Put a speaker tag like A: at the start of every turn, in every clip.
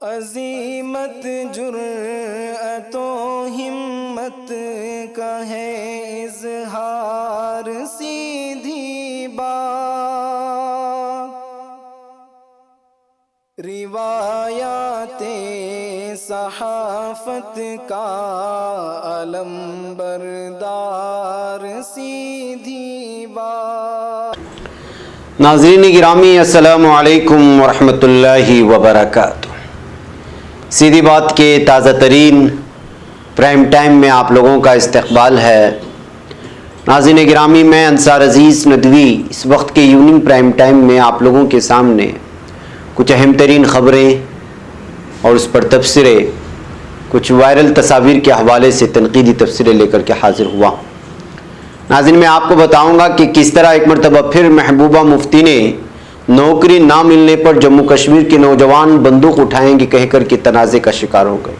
A: عظیمت جرأت و ہمت کا ہے اظہار، سیدھی بات روایات صحافت کا علم بردار، سیدھی بات۔
B: ناظرین گرامی، السلام علیکم ورحمۃ اللہ وبرکاتہ۔ سیدھی بات کے تازہ ترین پرائم ٹائم میں آپ لوگوں کا استقبال ہے۔ ناظرین گرامی، میں انصار عزیز ندوی اس وقت کے ایوننگ پرائم ٹائم میں آپ لوگوں کے سامنے کچھ اہم ترین خبریں اور اس پر تبصرے، کچھ وائرل تصاویر کے حوالے سے تنقیدی تبصرے لے کر کے حاضر ہوا۔ ناظرین، میں آپ کو بتاؤں گا کہ کس طرح ایک مرتبہ پھر محبوبہ مفتی نے نوکری نہ ملنے پر جموں کشمیر کے نوجوان بندوق اٹھائیں گے کہہ کر کے تنازع کا شکار ہو گئے۔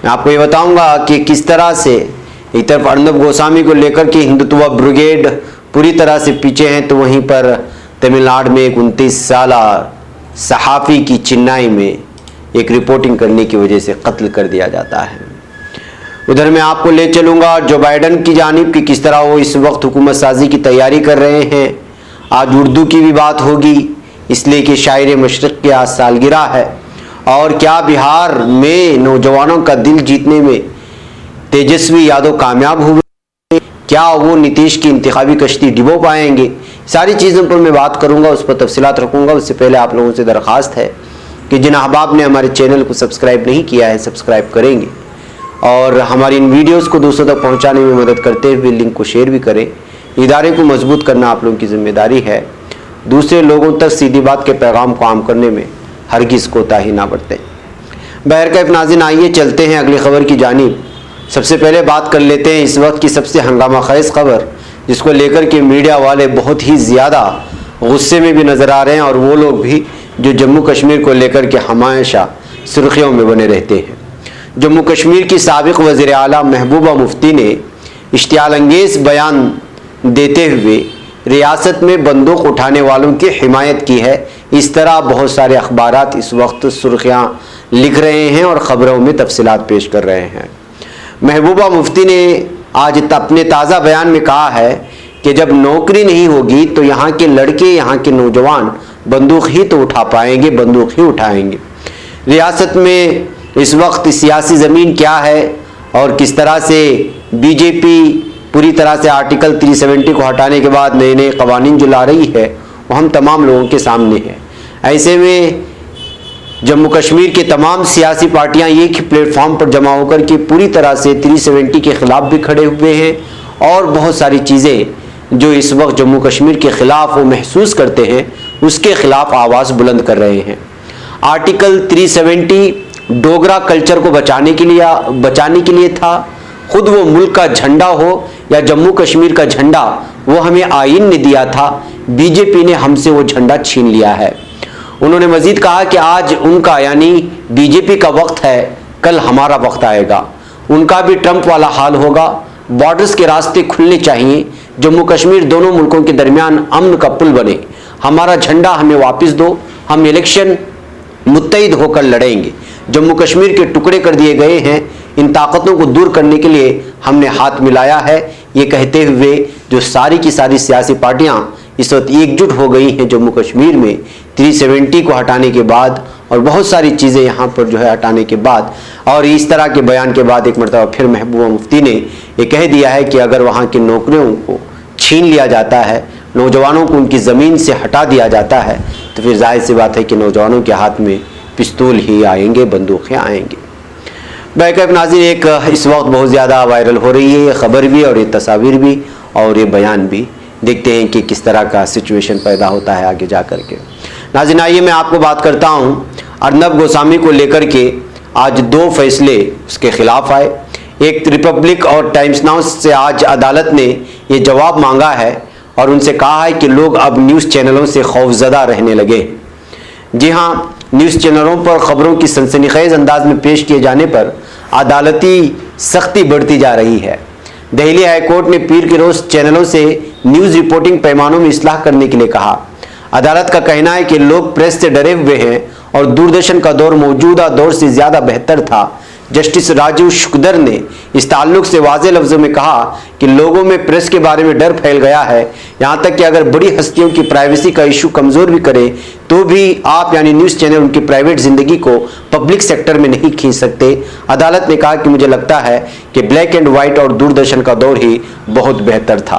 B: میں آپ کو یہ بتاؤں گا کہ کس طرح سے ایک طرف ارنب گوسوامی کو لے کر کے ہندوتوا بریگیڈ پوری طرح سے پیچھے ہیں، تو وہیں پر تمل ناڈو میں ایک 29 سالہ صحافی کی چنائی میں ایک رپورٹنگ کرنے کی وجہ سے قتل کر دیا جاتا ہے۔ ادھر میں آپ کو لے چلوں گا جو بائیڈن کی جانب کی کس طرح وہ اس وقت حکومت سازی کی تیاری کر رہے ہیں۔ آج اردو کی بھی بات ہوگی، اس لیے کہ شاعر مشرق کی آج سالگرہ ہے، اور کیا بہار میں نوجوانوں کا دل جیتنے میں تیجسوی یادو کامیاب ہوئے، کیا وہ نتیش کی انتخابی کشتی ڈبو پائیں گے، ساری چیزوں پر میں بات کروں گا، اس پر تفصیلات رکھوں گا۔ اس سے پہلے آپ لوگوں سے درخواست ہے کہ جن احباب نے ہمارے چینل کو سبسکرائب نہیں کیا ہے سبسکرائب کریں گے، اور ہماری ان ویڈیوز کو دوسروں تک پہنچانے میں مدد کرتے ہوئے لنک کو شیئر بھی کریں۔ ادارے کو مضبوط کرنا آپ لوگوں کی ذمہ داری ہے، دوسرے لوگوں تک سیدھی بات کے پیغام کو عام کرنے میں ہرگز کوتاہی نہ برتیں۔ بہرکیف ناظرین، آئیے چلتے ہیں اگلی خبر کی جانب۔ سب سے پہلے بات کر لیتے ہیں اس وقت کی سب سے ہنگامہ خیز خبر، جس کو لے کر کے میڈیا والے بہت ہی زیادہ غصے میں بھی نظر آ رہے ہیں، اور وہ لوگ بھی جو جموں کشمیر کو لے کر کے ہمیشہ سرخیوں میں بنے رہتے ہیں۔ جموں کشمیر کی سابق وزیر اعلیٰ محبوبہ مفتی نے اشتعال انگیز بیان دیتے ہوئے ریاست میں بندوق اٹھانے والوں کی حمایت کی ہے۔ اس طرح بہت سارے اخبارات اس وقت سرخیاں لکھ رہے ہیں اور خبروں میں تفصیلات پیش کر رہے ہیں۔ محبوبہ مفتی نے آج اپنے تازہ بیان میں کہا ہے کہ جب نوکری نہیں ہوگی تو یہاں کے لڑکے، یہاں کے نوجوان بندوق ہی تو اٹھا پائیں گے، بندوق ہی اٹھائیں گے۔ ریاست میں اس وقت سیاسی زمین کیا ہے اور کس طرح سے بی جے پی پوری طرح سے آرٹیکل 370 کو ہٹانے کے بعد نئے نئے قوانین جو لا رہی ہے، وہ ہم تمام لوگوں کے سامنے ہے۔ ایسے میں جموں کشمیر کے تمام سیاسی پارٹیاں ایک ہی پلیٹ فارم پر جمع ہو کر کے پوری طرح سے 370 کے خلاف بھی کھڑے ہوئے ہیں، اور بہت ساری چیزیں جو اس وقت جموں کشمیر کے خلاف وہ محسوس کرتے ہیں اس کے خلاف آواز بلند کر رہے ہیں۔ آرٹیکل 370 ڈوگرا کلچر کو بچانے کے لیے تھا۔ خود وہ ملک کا جھنڈا ہو یا جموں کشمیر کا جھنڈا، وہ ہمیں آئین نے دیا تھا، بی جے پی نے ہم سے وہ جھنڈا چھین لیا ہے۔ انہوں نے مزید کہا کہ آج ان کا یعنی بی جے پی کا وقت ہے، کل ہمارا وقت آئے گا، ان کا بھی ٹرمپ والا حال ہوگا۔ بارڈرز کے راستے کھلنے چاہیے، جموں کشمیر دونوں ملکوں کے درمیان امن کا پل بنے، ہمارا جھنڈا ہمیں واپس دو، ہم الیکشن متحد ہو کر لڑیں گے۔ جموں کشمیر کے ٹکڑے کر دیے گئے ہیں، ان طاقتوں کو دور کرنے کے لیے ہم نے ہاتھ ملایا ہے، یہ کہتے ہوئے جو ساری کی ساری سیاسی پارٹیاں اس وقت ایک جٹ ہو گئی ہیں جموں کشمیر میں 370 کو ہٹانے کے بعد، اور بہت ساری چیزیں یہاں پر جو ہے ہٹانے کے بعد، اور اس طرح کے بیان کے بعد ایک مرتبہ پھر محبوبہ مفتی نے یہ کہہ دیا ہے کہ اگر وہاں کی نوکریوں کو چھین لیا جاتا ہے، نوجوانوں کو ان کی زمین سے ہٹا دیا جاتا ہے، تو پھر ظاہر سی بات ہے کہ نوجوانوں کے ہاتھ میں پستول ہی آئیں گے، بندوقیں آئیں گے۔ بہرکیف ناظرین، ایک اس وقت بہت زیادہ وائرل ہو رہی ہے یہ خبر بھی اور یہ تصاویر بھی اور یہ بیان بھی، دیکھتے ہیں کہ کس طرح کا سچویشن پیدا ہوتا ہے آگے جا کر کے۔ ناظرین، آئیے میں آپ کو بات کرتا ہوں ارنب گوسوامی کو لے کر کے آج 2 فیصلے اس کے خلاف آئے۔ ایک ریپبلک اور ٹائمز ناؤ سے آج عدالت نے یہ جواب مانگا ہے اور ان سے کہا ہے کہ لوگ اب نیوز چینلوں سے خوفزدہ رہنے لگے ہیں۔ جی ہاں، نیوز چینلوں پر خبروں کی سنسنی خیز انداز میں پیش کیے جانے پر عدالتی سختی بڑھتی جا رہی ہے۔ دہلی ہائی کورٹ نے پیر کے روز چینلوں سے نیوز رپورٹنگ پیمانوں میں اصلاح کرنے کے لیے کہا۔ عدالت کا کہنا ہے کہ لوگ پریس سے ڈرے ہوئے ہیں اور دوردرشن کا دور موجودہ دور سے زیادہ بہتر تھا۔ جسٹس راجیو شکدر نے اس تعلق سے واضح لفظوں میں کہا کہ لوگوں میں پریس کے بارے میں ڈر پھیل گیا ہے، یہاں تک کہ اگر بڑی ہستیوں کی پرائیویسی کا ایشو کمزور بھی کرے تو بھی آپ یعنی نیوز چینل ان کی پرائیویٹ زندگی کو پبلک سیکٹر میں نہیں کھینچ سکتے۔ عدالت نے کہا کہ مجھے لگتا ہے کہ بلیک اینڈ وائٹ اور دوردرشن کا دور ہی بہت بہتر تھا۔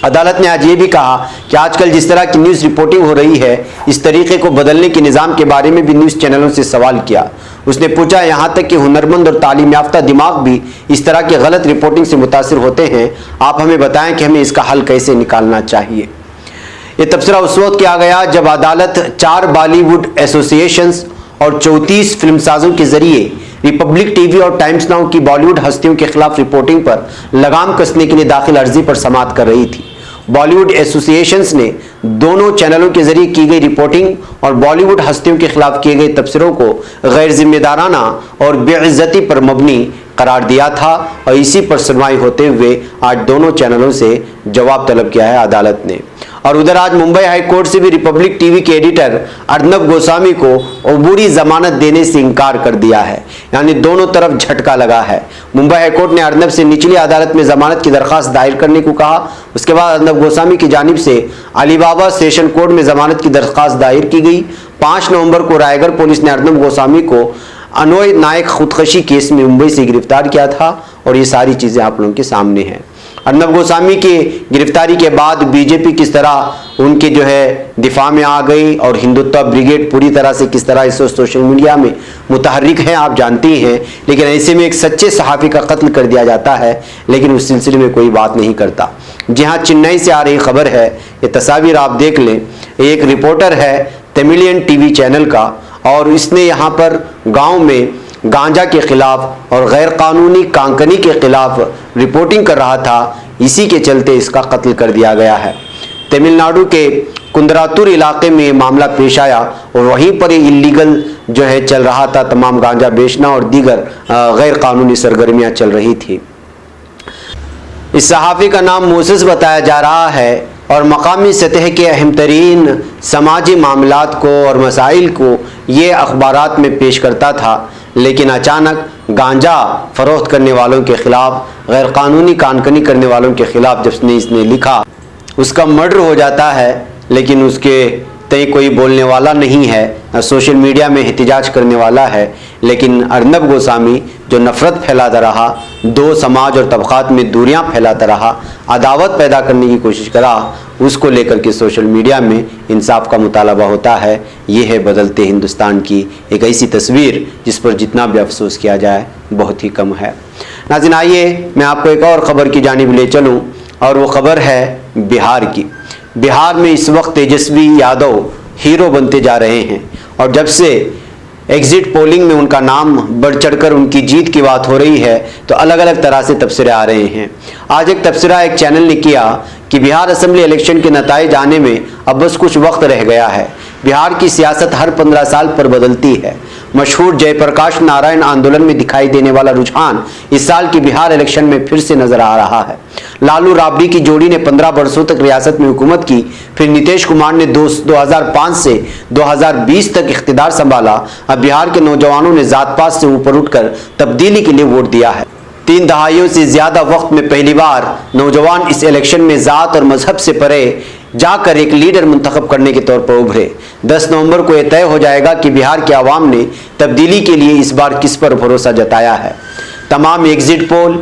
B: عدالت نے آج یہ بھی کہا کہ آج کل جس طرح کی نیوز رپورٹنگ ہو رہی ہے، اس طریقے کو بدلنے کے نظام کے بارے میں بھی نیوز چینلوں سے سوال کیا۔ اس نے پوچھا یہاں تک کہ ہنرمند اور تعلیم یافتہ دماغ بھی اس طرح کی غلط رپورٹنگ سے متاثر ہوتے ہیں، آپ ہمیں بتائیں کہ ہمیں اس کا حل کیسے نکالنا چاہیے۔ یہ تبصرہ اس وقت کیا گیا جب عدالت 4 بالی ووڈ ایسوسی ایشنز اور 34 فلم سازوں کے ذریعے ریپبلک ٹی وی اور ٹائمز ناؤ کی بالی ووڈ ہستیوں کے خلاف رپورٹنگ پر لگام کسنے کے لیے داخل عرضی پر سماعت کر رہی تھی۔ بالی ووڈ ایسوسی ایشنز نے دونوں چینلوں کے ذریعے کی گئی رپورٹنگ اور بالی ووڈ ہستیوں کے خلاف کیے گئے تبصروں کو غیر ذمہ دارانہ اور بے عزتی پر مبنی قرار دیا تھا، اور اسی پر سنوائی ہوتے ہوئے آج دونوں چینلوں سے جواب طلب کیا ہے عدالت نے۔ اور ادھر آج ممبئی ہائی کورٹ سے بھی ریپبلک ٹی وی کے ایڈیٹر ارنب گوسوامی کو عبوری ضمانت دینے سے انکار کر دیا ہے، یعنی دونوں طرف جھٹکا لگا ہے۔ ممبئی ہائی کورٹ نے ارنب سے نچلی عدالت میں ضمانت کی درخواست دائر کرنے کو کہا، اس کے بعد ارنب گوسوامی کی جانب سے علی بابا سیشن کورٹ میں ضمانت کی درخواست دائر کی گئی۔ 5 نومبر کو رائے گڑھ پولیس نے ارنب گوسوامی کو انوئے نائک خودکشی کیس میں ممبئی سے گرفتار کیا تھا، اور یہ ساری چیزیں آپ لوگوں کے سامنے ہیں۔ ارنب گوسوامی کی گرفتاری کے بعد بی جے پی کس طرح ان کے دفاع میں آ گئی، اور ہندوتوا بریگیڈ پوری طرح سے کس طرح اس وقت سوشل میڈیا میں متحرک ہیں، آپ جانتی ہیں۔ لیکن ایسے میں ایک سچے صحافی کا قتل کر دیا جاتا ہے، لیکن اس سلسلے میں کوئی بات نہیں کرتا۔ جہاں چنئی سے آ رہی خبر ہے، یہ تصاویر آپ دیکھ لیں، ایک رپورٹر ہے تملین ٹی وی چینل کا، اور اس نے یہاں پر گاؤں میں گانجا کے خلاف اور غیر قانونی کانکنی کے خلاف رپورٹنگ کر رہا تھا، اسی کے چلتے اس کا قتل کر دیا گیا ہے۔ تمل ناڈو کے کندراتور علاقے میں یہ معاملہ پیش آیا، اور وہیں پر یہ اللیگل چل رہا تھا، تمام گانجا بیچنا اور دیگر غیر قانونی سرگرمیاں چل رہی تھی۔ اس صحافی کا نام موسیس بتایا جا رہا ہے، اور مقامی سطح کے اہم ترین سماجی معاملات کو اور مسائل کو یہ اخبارات میں پیش کرتا تھا، لیکن اچانک گانجا فروخت کرنے والوں کے خلاف، غیر قانونی کانکنی کرنے والوں کے خلاف جب اس نے لکھا، اس کا مرڈر ہو جاتا ہے، لیکن اس کے تئیں کوئی بولنے والا نہیں ہے، نہ سوشل میڈیا میں احتجاج کرنے والا ہے۔ لیکن ارنب گوسوامی جو نفرت پھیلاتا رہا، دو سماج اور طبقات میں دوریاں پھیلاتا رہا، عداوت پیدا کرنے کی کوشش کرا، اس کو لے کر کے سوشل میڈیا میں انصاف کا مطالبہ ہوتا ہے۔ یہ ہے بدلتے ہندوستان کی ایک ایسی تصویر جس پر جتنا بھی افسوس کیا جائے بہت ہی کم ہے۔ ناظرین، آئیے میں آپ کو ایک اور خبر کی جانب لے چلوں، اور وہ خبر ہے بہار کی۔ بہار میں اس وقت تیجسوی یادو ہیرو بنتے جا رہے ہیں، اور جب سے ایگزٹ پولنگ میں ان کا نام بڑھ چڑھ کر ان کی جیت کی بات ہو رہی ہے تو الگ الگ طرح سے تبصرے آ رہے ہیں۔ آج ایک تبصرہ ایک چینل نے کیا کہ بہار اسمبلی الیکشن کے نتائج آنے میں اب بس کچھ وقت رہ گیا ہے۔ بہار کی سیاست ہر 15 سال پر بدلتی ہے۔ مشہور جے پرکاش نارائن آندولن میں دکھائی دینے والا رجحان اس سال کی بہار الیکشن میں پھر سے نظر آ رہا ہے۔ لالو رابڑی کی جوڑی نے 15 برسوں تک ریاست میں حکومت کی، پھر نتیش کمار نے 2005 سے 2020 تک اقتدار سنبھالا۔ اب بہار کے نوجوانوں نے ذات پات سے اوپر اٹھ کر تبدیلی کے لیے ووٹ دیا ہے۔ 3 دہائیوں سے زیادہ وقت میں پہلی بار نوجوان اس الیکشن میں ذات اور مذہب سے پرے جا کر ایک لیڈر منتخب کرنے کے طور پر ابھرے۔ 10 نومبر کو یہ طے ہو جائے گا کہ بہار کے عوام نے تبدیلی کے لیے اس بار کس پر بھروسہ جتایا ہے۔ تمام ایگزٹ پول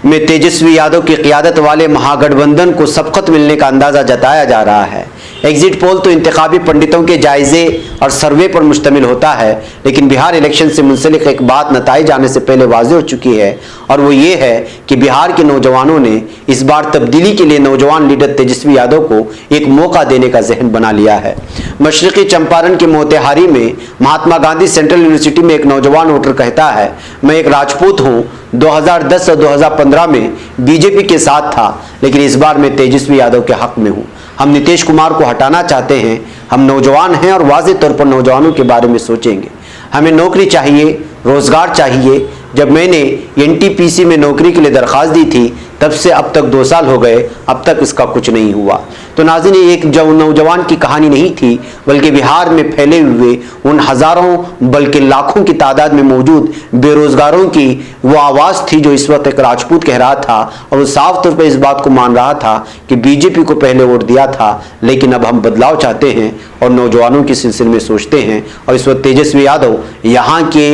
B: میں تیجسوی یادو کی قیادت والے مہا گٹھ بندھن کو سبقت ملنے کا اندازہ جتایا جا رہا ہے۔ ایگزٹ پول تو انتخابی پنڈتوں کے جائزے اور سروے پر مشتمل ہوتا ہے، لیکن بہار الیکشن سے منسلک ایک بات نتائج آنے سے پہلے واضح ہو چکی ہے، اور وہ یہ ہے کہ بہار کے نوجوانوں نے اس بار تبدیلی کے لیے نوجوان لیڈر تیجسوی یادو کو ایک موقع دینے کا ذہن بنا لیا ہے۔ مشرقی چمپارن کے موتیہاری میں مہاتما گاندھی سینٹرل یونیورسٹی میں ایک نوجوان ووٹر کہتا ہے، میں ایک راجپوت ہوں، 2010 اور 2015 میں بی جے پی کے ساتھ تھا، لیکن اس بار میں تیجسوی یادو کے حق میں ہوں۔ ہم نتیش کمار کو ہٹانا چاہتے ہیں۔ ہم نوجوان ہیں اور واضح طور پر نوجوانوں کے بارے میں سوچیں گے۔ ہمیں نوکری چاہیے، روزگار چاہیے، جب میں نے NTPC میں نوکری کے لیے درخواست دی تھی تب سے اب تک 2 سال ہو گئے، اب تک اس کا کچھ نہیں ہوا۔ تو ناظرین، یہ ایک نوجوان کی کہانی نہیں تھی، بلکہ بہار میں پھیلے ہوئے ان ہزاروں بلکہ لاکھوں کی تعداد میں موجود بے روزگاروں کی وہ آواز تھی جو اس وقت ایک راجپوت کہہ رہا تھا، اور وہ صاف طور پہ اس بات کو مان رہا تھا کہ BJP کو پہلے ووٹ دیا تھا، لیکن اب ہم بدلاؤ چاہتے ہیں اور نوجوانوں کے سلسلے میں سوچتے ہیں۔ اور اس وقت تیجسوی یادو یہاں کے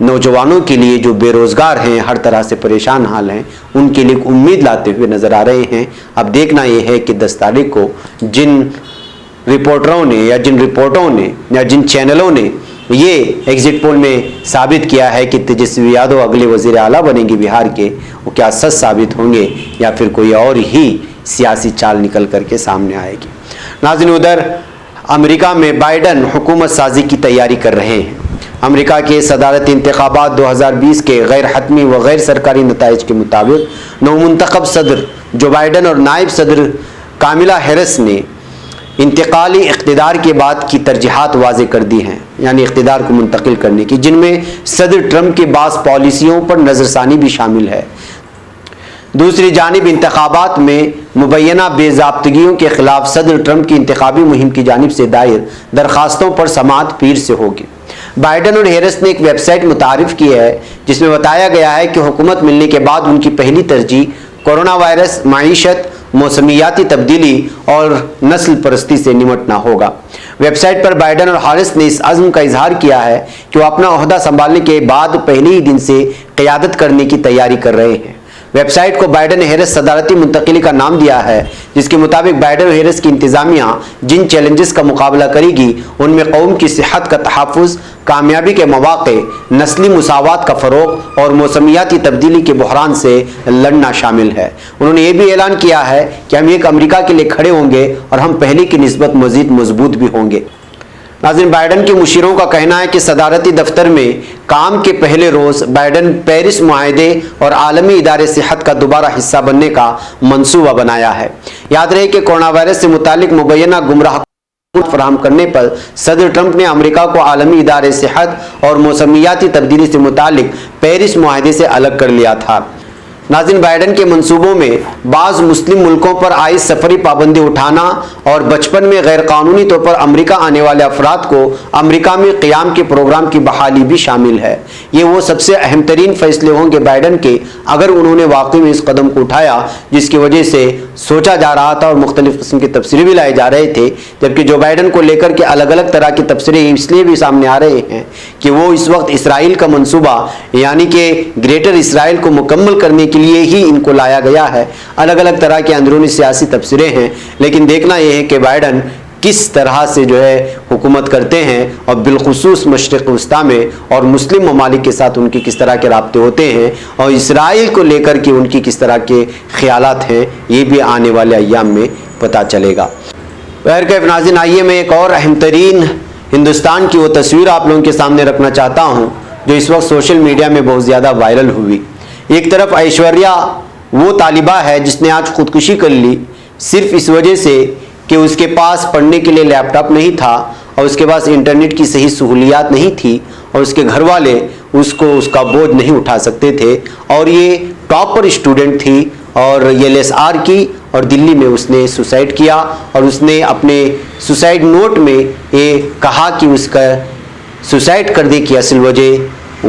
B: نوجوانوں کے لیے جو بے روزگار ہیں، ہر طرح سے پریشان حال ہیں، ان کے لیے امید لاتے ہوئے نظر آ رہے ہیں۔ اب دیکھنا یہ ہے کہ 10 تاریخ کو جن رپورٹروں نے یا جن رپورٹوں نے یا جن چینلوں نے یہ ایگزٹ پول میں ثابت کیا ہے کہ تیجسوی یادو اگلے وزیر اعلیٰ بنیں گے بہار کے، وہ کیا سچ ثابت ہوں گے یا پھر کوئی اور ہی سیاسی چال نکل کر کے سامنے آئے گی۔ ناظرین، ادھر امریکہ میں بائیڈن حکومت سازی کی تیاری کر رہے ہیں۔ امریکہ کے صدارتی انتخابات 2020 کے غیر حتمی و غیر سرکاری نتائج کے مطابق نومنتخب صدر جو بائیڈن اور نائب صدر کاملا ہیرس نے انتقالی اقتدار کے بعد کی ترجیحات واضح کر دی ہیں، یعنی اقتدار کو منتقل کرنے کی، جن میں صدر ٹرمپ کی بعض پالیسیوں پر نظر ثانی بھی شامل ہے۔ دوسری جانب انتخابات میں مبینہ بے ضابطگیوں کے خلاف صدر ٹرمپ کی انتخابی مہم کی جانب سے دائر درخواستوں پر سماعت پیر سے ہوگی۔ بائیڈن اور ہیرس نے ایک ویب سائٹ متعارف کی ہے جس میں بتایا گیا ہے کہ حکومت ملنے کے بعد ان کی پہلی ترجیح کورونا وائرس، معیشت، موسمیاتی تبدیلی اور نسل پرستی سے نمٹنا ہوگا۔ ویب سائٹ پر بائیڈن اور ہیرس نے اس عزم کا اظہار کیا ہے کہ وہ اپنا عہدہ سنبھالنے کے بعد پہلے ہی دن سے قیادت کرنے کی تیاری کر رہے ہیں۔ ویب سائٹ کو بائیڈن ہیرس صدارتی منتقلی کا نام دیا ہے، جس کے مطابق بائیڈن اور ہیرس کی انتظامیہ جن چیلنجز کا مقابلہ کرے گی ان میں قوم کی صحت کا تحفظ، کامیابی کے مواقع، نسلی مساوات کا فروغ اور موسمیاتی تبدیلی کے بحران سے لڑنا شامل ہے۔ انہوں نے یہ بھی اعلان کیا ہے کہ ہم ایک امریکہ کے لیے کھڑے ہوں گے اور ہم پہلے کی نسبت مزید مضبوط بھی ہوں گے۔ ناظرین، بائیڈن کے مشیروں کا کہنا ہے کہ صدارتی دفتر میں کام کے پہلے روز بائیڈن پیرس معاہدے اور عالمی ادارے صحت کا دوبارہ حصہ بننے کا منصوبہ بنایا ہے۔ یاد رہے کہ کورونا وائرس سے متعلق مبینہ گمراہ فراہم کرنے پر صدر ٹرمپ نے امریکہ کو عالمی ادارے صحت اور موسمیاتی تبدیلی سے متعلق پیرس معاہدے سے الگ کر لیا تھا۔ ناظرین، بائیڈن کے منصوبوں میں بعض مسلم ملکوں پر عائد سفری پابندی اٹھانا اور بچپن میں غیر قانونی طور پر امریکہ آنے والے افراد کو امریکہ میں قیام کے پروگرام کی بحالی بھی شامل ہے۔ یہ وہ سب سے اہم ترین فیصلے ہوں گے بائیڈن کے، اگر انہوں نے واقعی میں اس قدم کو اٹھایا جس کی وجہ سے سوچا جا رہا تھا اور مختلف قسم کے تبصرے بھی لائے جا رہے تھے، جبکہ جو بائیڈن کو لے کر کے الگ الگ طرح کے تبصرے اس لیے بھی سامنے آ رہے ہیں کہ وہ اس وقت اسرائیل کا منصوبہ یعنی کہ گریٹر اسرائیل کو مکمل کرنے کے لیے ہی ان کو لایا گیا ہے۔ الگ الگ طرح کے اندرونی سیاسی تبصرے ہیں، لیکن دیکھنا یہ ہے کہ بائیڈن کس طرح سے جو ہے حکومت کرتے ہیں اور بالخصوص مشرق وسطیٰ میں اور مسلم ممالک کے ساتھ ان کے کس طرح کے رابطے ہوتے ہیں اور اسرائیل کو لے کر کے ان کی کس طرح کے خیالات ہیں، یہ بھی آنے والے ایام میں پتہ چلے گا۔ بہرکیف ناظرین، آئیے میں ایک اور اہم ترین ہندوستان کی وہ تصویر آپ لوگوں کے سامنے رکھنا چاہتا ہوں جو اس وقت سوشل میڈیا میں بہت زیادہ وائرل ہوئی۔ ایک طرف ایشوریا وہ طالبہ ہے جس نے آج خودکشی کر لی صرف اس وجہ سے کہ اس کے پاس پڑھنے کے لیے لیپ ٹاپ نہیں تھا اور اس کے پاس انٹرنیٹ کی صحیح سہولیات نہیں تھی اور اس کے گھر والے اس کو اس کا بوجھ نہیں اٹھا سکتے تھے، اور یہ ٹاپر اسٹوڈنٹ تھی اور یہ LSR کی اور دلی میں اس نے سوسائڈ کیا، اور اس نے اپنے سوسائڈ نوٹ میں یہ کہا کہ اس کا سوسائڈ کرنے کی اصل وجہ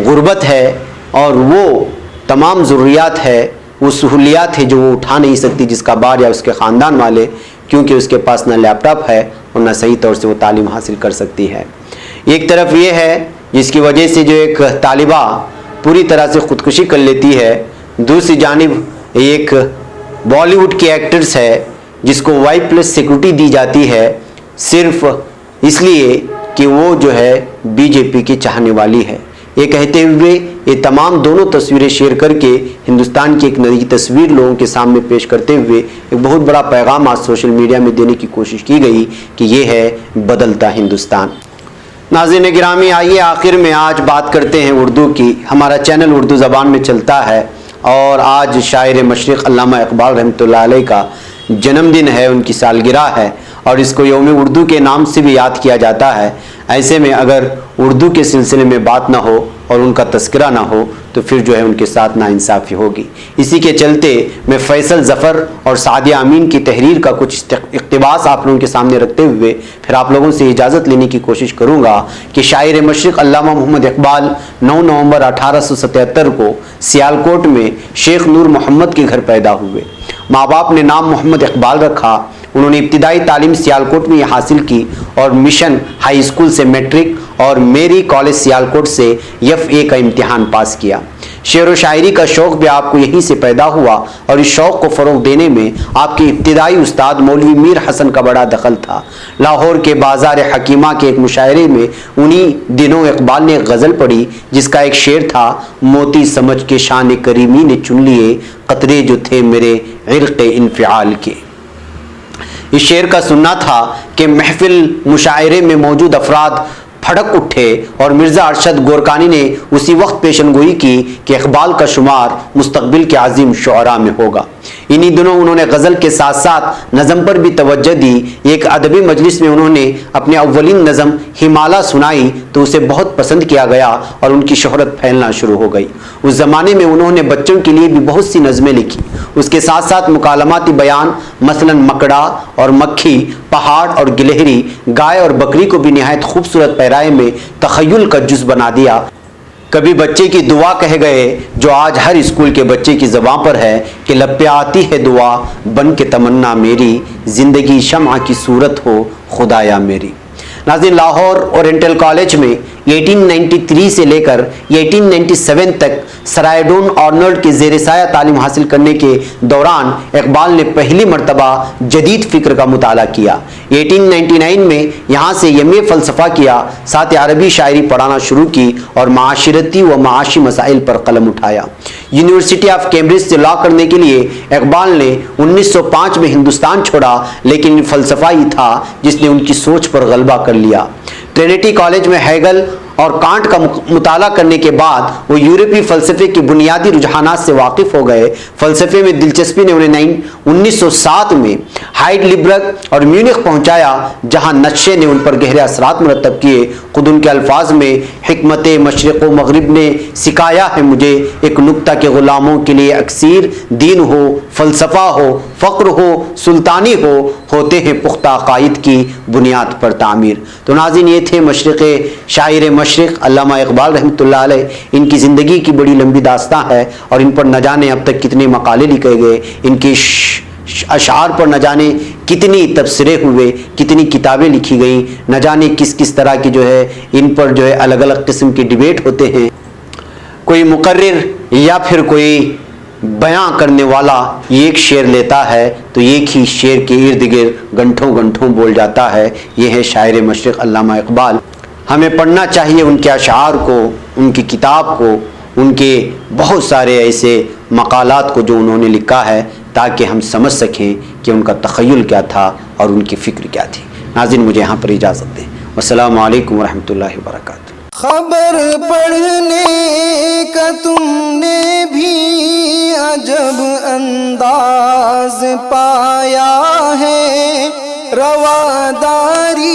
B: غربت ہے اور وہ تمام ضروریات ہے، وہ سہولیات ہے جو وہ اٹھا نہیں سکتی جس کا بار یا اس کے خاندان والے، کیونکہ اس کے پاس نہ لیپ ٹاپ ہے اور نہ صحیح طور سے وہ تعلیم حاصل کر سکتی ہے۔ ایک طرف یہ ہے جس کی وجہ سے جو ایک طالبہ پوری طرح سے خودکشی کر لیتی ہے، دوسری جانب ایک بالی ووڈ کی ایکٹرس ہے جس کو Y+ سیکورٹی دی جاتی ہے صرف اس لیے کہ وہ جو ہے BJP کی چاہنے والی ہے۔ یہ کہتے ہوئے یہ تمام دونوں تصویریں شیئر کر کے ہندوستان کی ایک نئی تصویر لوگوں کے سامنے پیش کرتے ہوئے ایک بہت بڑا پیغام آج سوشل میڈیا میں دینے کی کوشش کی گئی کہ یہ ہے بدلتا ہندوستان۔ ناظرین گرامی، آئیے آخر میں آج بات کرتے ہیں اردو کی۔ ہمارا چینل اردو زبان میں چلتا ہے اور آج شاعر مشرق علامہ اقبال رحمۃ اللہ علیہ کا جنم دن ہے، ان کی سالگرہ ہے، اور اس کو یوم اردو کے نام سے بھی یاد کیا جاتا ہے۔ ایسے میں اگر اردو کے سلسلے میں بات نہ ہو اور ان کا تذکرہ نہ ہو تو پھر جو ہے ان کے ساتھ ناانصافی ہوگی۔ اسی کے چلتے میں فیصل ظفر اور سعدیہ امین کی تحریر کا کچھ اقتباس آپ لوگوں کے سامنے رکھتے ہوئے پھر آپ لوگوں سے اجازت لینے کی کوشش کروں گا کہ شاعر مشرق علامہ محمد اقبال 9 نومبر 1877 کو سیالکوٹ میں شیخ نور محمد کے گھر پیدا ہوئے۔ ماں باپ نے نام محمد اقبال رکھا۔ انہوں نے ابتدائی تعلیم سیالکوٹ میں حاصل کی اور مشن ہائی اسکول سے میٹرک اور میری کالج سیالکوٹ سے FA کا امتحان پاس کیا۔ شعر و شاعری کا شوق بھی آپ کو یہیں سے پیدا ہوا اور اس شوق کو فروغ دینے میں آپ کے ابتدائی استاد مولوی میر حسن کا بڑا دخل تھا۔ لاہور کے بازار حکیمہ کے ایک مشاعرے میں انہی دنوں اقبال نے ایک غزل پڑھی جس کا ایک شعر تھا، موتی سمجھ کے شان کریمی نے چن لیے قطرے جو تھے میرے عرق انفعال کے۔ اس شعر کا سننا تھا کہ محفل مشاعرے میں موجود افراد پھڑک اٹھے اور مرزا ارشد گورکانی نے اسی وقت پیشن گوئی کی کہ اقبال کا شمار مستقبل کے عظیم شعراء میں ہوگا۔ انہی دنوں انہوں نے غزل کے ساتھ ساتھ نظم پر بھی توجہ دی۔ ایک ادبی مجلس میں انہوں نے اپنے اولین نظم ہمالا سنائی تو اسے بہت پسند کیا گیا اور ان کی شہرت پھیلنا شروع ہو گئی۔ اس زمانے میں انہوں نے بچوں کے لیے بھی بہت سی نظمیں لکھی۔ اس کے ساتھ ساتھ مکالماتی بیان مثلا مکڑا اور مکھی، پہاڑ اور گلہری، گائے اور بکری کو بھی نہایت خوبصورت پیرائے میں تخیل کا جز بنا دیا۔ کبھی بچے کی دعا کہہ گئے جو آج ہر اسکول کے بچے کی زبان پر ہے کہ لب پہ آتی ہے دعا بن کے تمنا میری، زندگی شمع کی صورت ہو خدایا میری۔ ناظرین، لاہور اورینٹل کالج میں 1893 سے لے کر 1897 تک سرائیڈون آرنولڈ کے زیر سایہ تعلیم حاصل کرنے کے دوران اقبال نے پہلی مرتبہ جدید فکر کا مطالعہ کیا۔ 1899 میں یہاں سے MA فلسفہ کیا، ساتھ عربی شاعری پڑھانا شروع کی اور معاشرتی و معاشی مسائل پر قلم اٹھایا۔ یونیورسٹی آف کیمبرج سے لا کرنے کے لیے اقبال نے 1905 میں ہندوستان چھوڑا، لیکن فلسفہ ہی تھا جس نے ان کی سوچ پر غلبہ کر لیا۔ ٹرینٹی کالج میں ہیگل اور کانٹ کا مطالعہ کرنے کے بعد وہ یورپی فلسفے کے بنیادی رجحانات سے واقف ہو گئے۔ فلسفے میں دلچسپی نے انہیں 1907 میں ہائیڈ لیبرگ اور میونخ پہنچایا، جہاں نشے نے ان پر گہرے اثرات مرتب کیے۔ خود ان کے الفاظ میں، حکمت مشرق و مغرب نے سکھایا ہے مجھے ایک نکتہ کے غلاموں کے لیے اکثیر دین ہو، فلسفہ ہو، فقر ہو، سلطانی ہو، ہوتے ہیں پختہ عقائد کی بنیاد پر تعمیر۔ تو ناظرین، یہ تھے مشرق شاعر مشرق علامہ اقبال رحمۃ اللہ علیہ۔ ان کی زندگی کی بڑی لمبی داستان ہے اور ان پر نہ جانے اب تک کتنے مقالے لکھے گئے، ان کی اشعار پر نہ جانے کتنی تبصرے ہوئے، کتنی کتابیں لکھی گئیں، نہ جانے کس کس طرح کی جو ہے ان پر جو ہے الگ الگ قسم کے ڈیبیٹ ہوتے ہیں۔ کوئی مقرر یا پھر کوئی بیاں کرنے والا ایک شعر لیتا ہے تو ایک ہی شعر کے ارد گرد گھنٹوں گھنٹوں بول جاتا ہے۔ یہ ہے شاعر مشرق علامہ اقبال۔ ہمیں پڑھنا چاہیے ان کے اشعار کو، ان کی کتاب کو، ان کے بہت سارے ایسے مقالات کو جو انہوں نے لکھا ہے، تاکہ ہم سمجھ سکیں کہ ان کا تخیل کیا تھا اور ان کی فکر کیا تھی۔ ناظرین، مجھے یہاں پر اجازت دیں۔ والسلام علیکم ورحمۃ اللہ وبرکاتہ۔
A: خبر پڑھنے کا تم نے بھی عجب انداز پایا ہے، رواداری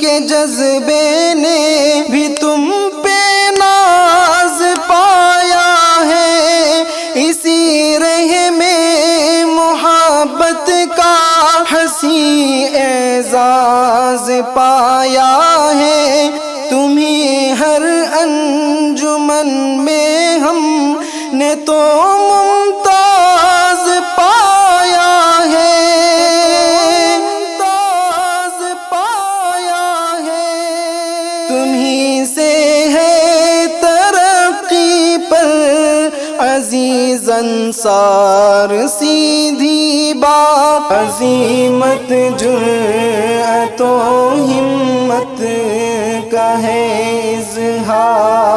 A: کے جذبے نے بھی تم پہ ناز پایا ہے، اسی رہ میں محبت کا حسین اعزاز پایا ہے، تمہیں ہر انجمن میں ہم نے تو ممتاز پایا ہے، ممتاز پایا ہے، تمہیں سے ہے ترقی پر عزیز انصار سیدھی بات، عظیمت جرأت و ہمت کا ہے اظہار۔